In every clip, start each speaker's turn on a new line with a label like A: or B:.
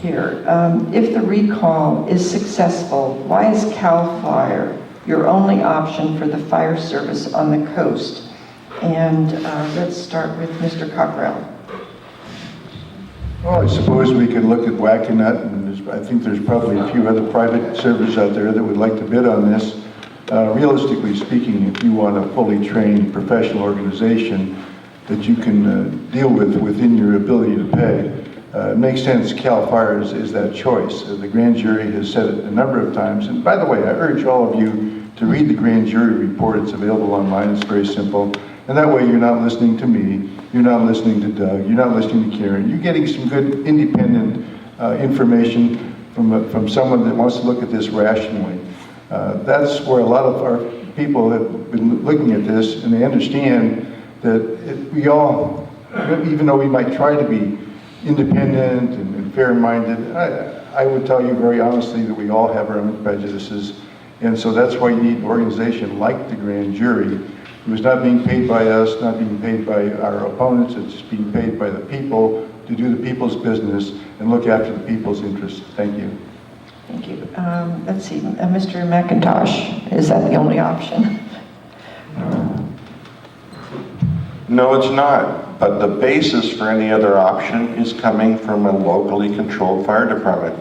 A: here. If the recall is successful, why is CAL FIRE your only option for the fire service on the coast? And let's start with Mr. Cockrell.
B: Well, I suppose we could look at Wackenut, and I think there's probably a few other private servers out there that would like to bid on this. Realistically speaking, if you want a fully trained professional organization that you can deal with within your ability to pay, it makes sense. CAL FIRE is that choice. The grand jury has said it a number of times. And by the way, I urge all of you to read the grand jury report. It's available online. It's very simple. And that way you're not listening to me, you're not listening to Doug, you're not listening to Karen. You're getting some good independent information from someone that wants to look at this rationally. That's where a lot of our people have been looking at this, and they understand that we all, even though we might try to be independent and fair-minded, I would tell you very honestly that we all have our own prejudices. And so that's why you need an organization like the grand jury, who is not being paid by us, not being paid by our opponents. It's being paid by the people to do the people's business and look after the people's interests. Thank you.
A: Thank you. Let's see, Mr. McIntosh, is that the only option?
C: No, it's not. But the basis for any other option is coming from a locally controlled fire department.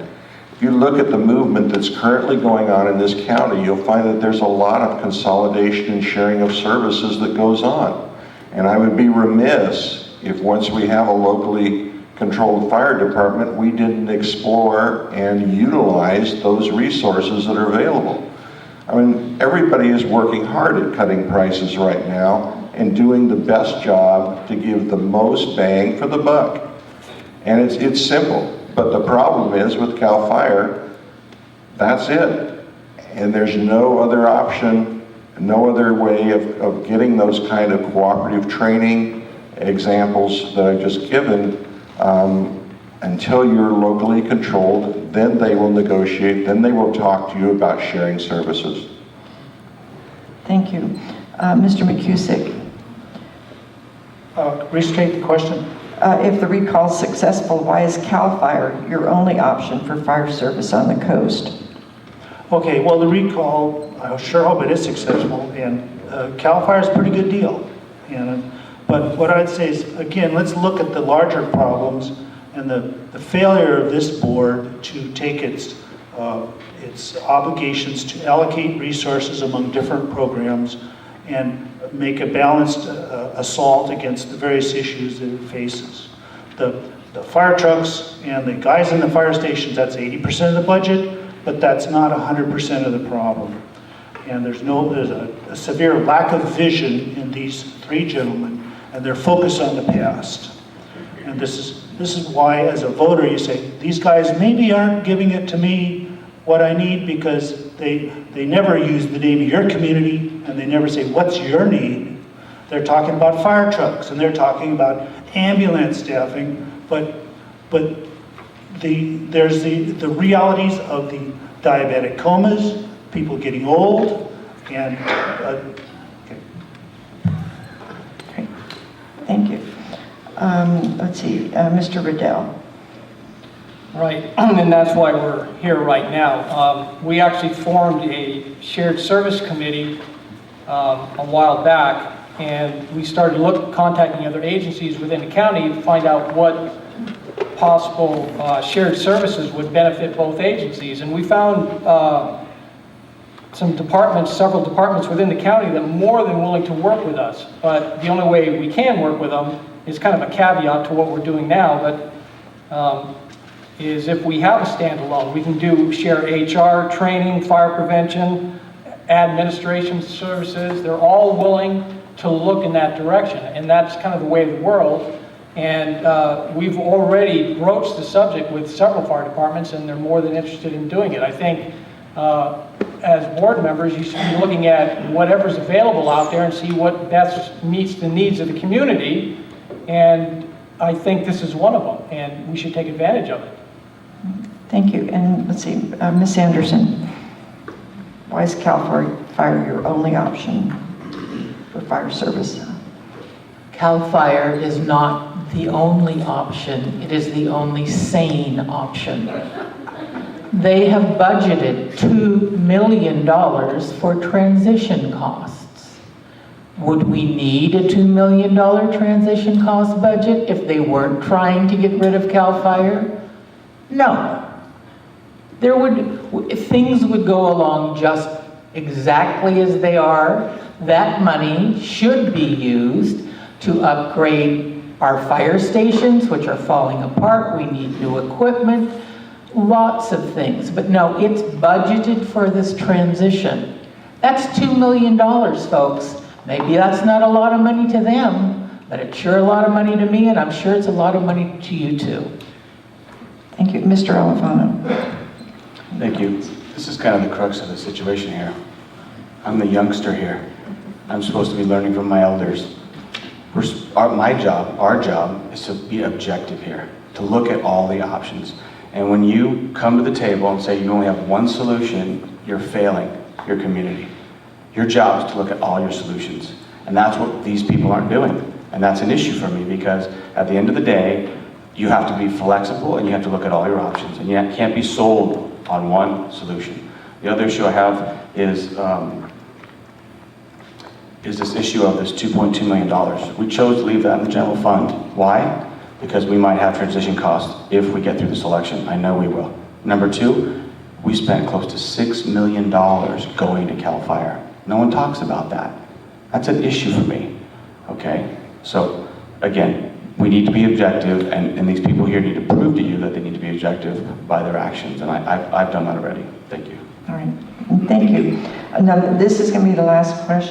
C: If you look at the movement that's currently going on in this county, you'll find that there's a lot of consolidation and sharing of services that goes on. And I would be remiss if once we have a locally controlled fire department, we didn't explore and utilize those resources that are available. I mean, everybody is working hard at cutting prices right now and doing the best job to give the most bang for the buck. And it's simple. But the problem is with CAL FIRE, that's it. And there's no other option, no other way of getting those kind of cooperative training examples that I've just given until you're locally controlled. Then they will negotiate, then they will talk to you about sharing services.
A: Thank you. Mr. McCusick.
D: Restate the question.
A: If the recall is successful, why is CAL FIRE your only option for fire service on the coast?
D: Okay, well, the recall, I sure hope it is successful, and CAL FIRE is a pretty good deal. But what I'd say is, again, let's look at the larger problems and the failure of this board to take its obligations to allocate resources among different programs and make a balanced assault against the various issues that it faces. The fire trucks and the guys in the fire stations, that's 80% of the budget, but that's not 100% of the problem. And there's a severe lack of vision in these three gentlemen, and they're focused on the past. And this is why, as a voter, you say, these guys maybe aren't giving it to me what I need, because they never use the name of your community, and they never say, what's your need? They're talking about fire trucks, and they're talking about ambulance staffing, but there's the realities of the diabetic comas, people getting old, and okay.
A: Great. Thank you. Let's see, Mr. Riddell.
E: Right, and that's why we're here right now. We actually formed a shared service committee a while back, and we started contacting other agencies within the county to find out what possible shared services would benefit both agencies. And we found several departments within the county that are more than willing to work with us. But the only way we can work with them is kind of a caveat to what we're doing now, but is if we have a standalone. We can do share HR, training, fire prevention, administration services. They're all willing to look in that direction, and that's kind of the way of the world. And we've already broached the subject with several fire departments, and they're more than interested in doing it. I think as board members, you should be looking at whatever's available out there and see what best meets the needs of the community. And I think this is one of them, and we should take advantage of it.
A: Thank you. And let's see, Ms. Anderson, why is CAL FIRE your only option for fire service?
F: CAL FIRE is not the only option. It is the only sane option. They have budgeted $2 million for transition costs. Would we need a $2 million transition cost budget if they weren't trying to get rid of CAL FIRE? No. Things would go along just exactly as they are. That money should be used to upgrade our fire stations, which are falling apart. We need new equipment, lots of things. But no, it's budgeted for this transition. That's $2 million, folks. Maybe that's not a lot of money to them, but it's sure a lot of money to me, and I'm sure it's a lot of money to you too.
A: Thank you. Mr. Alfano.
G: Thank you. This is kind of the crux of the situation here. I'm the youngster here. I'm supposed to be learning from my elders. Our job is to be objective here, to look at all the options. And when you come to the table and say you only have one solution, you're failing your community. Your job is to look at all your solutions. And that's what these people aren't doing. And that's an issue for me, because at the end of the day, you have to be flexible and you have to look at all your options. And you can't be sold on one solution. The other issue I have is this issue of this $2.2 million. We chose to leave that in the general fund. Why? Because we might have transition costs if we get through this election. I know we will. Number two, we spent close to $6 million going to CAL FIRE. No one talks about that. That's an issue for me, okay? So, again, we need to be objective, and these people here need to prove to you that they need to be objective by their actions, and I've done that already. Thank you.
A: All right. Thank you. Now, this is going to be the last question.